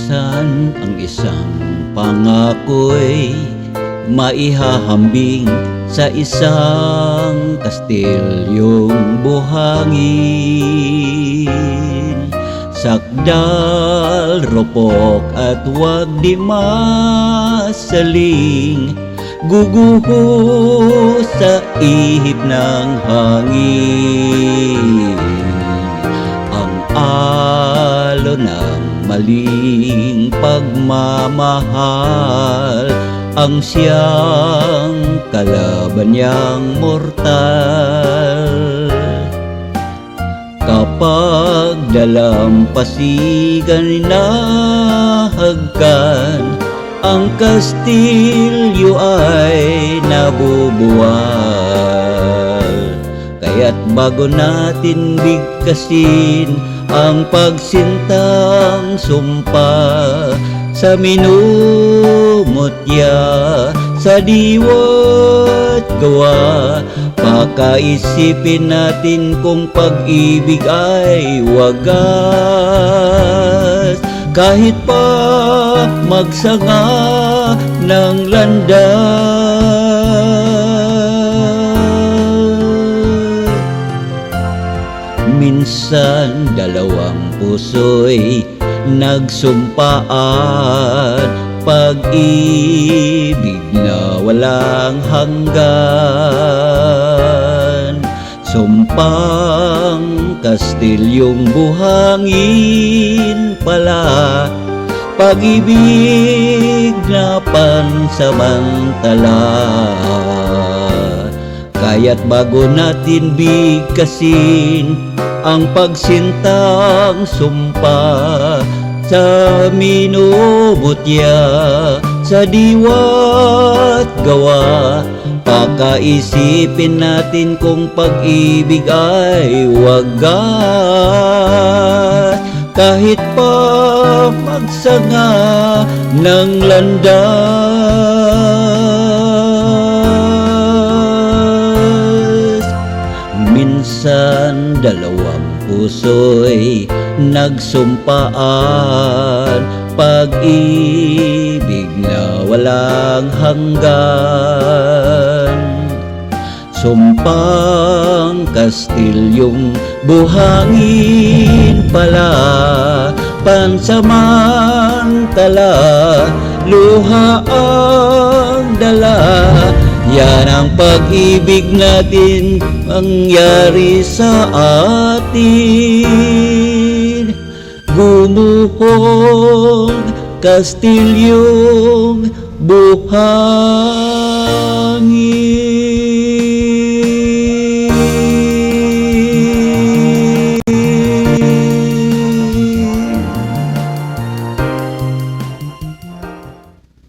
Minsan ang isang pangako'y maihahambing sa isang kastilyong buhangin. Sakdal, ropok at wag di masaling, guguho sa ihip ng hangin. Ang alon ng maling pagmamahal ang siyang kalaban niyang mortal. Kapag dalampasigan hinahagkan, ang kastilyo ay nabubuwal. Kaya't bago natin bigkasin ang pagsintang sumpa sa minumutya, sa diwa't gawa, pakaisipin natin kung pag-ibig ay wagas. Kahit pa magsanga ng landas, minsan dalawang puso'y nagsumpaan, pag-ibig na walang hanggan. Sumpang kastilyong buhangin pala, pag-ibig na pansamantala. Kaya't bago natin bigkasin ang pagsintang sumpa sa minumutya, sa diwa't gawa, pakaisipin natin kung pag-ibig ay wagas. Kahit pa magsanga ng landas, minsan dalawang puso'y nagsumpaan, pag-ibig na walang hanggan. Sumpang kastilyong buhangin pala, pansamantala, luha ang dala. Yan ang pag-ibig natin mangyari sa atin. Gumuhong kastilyong buhay.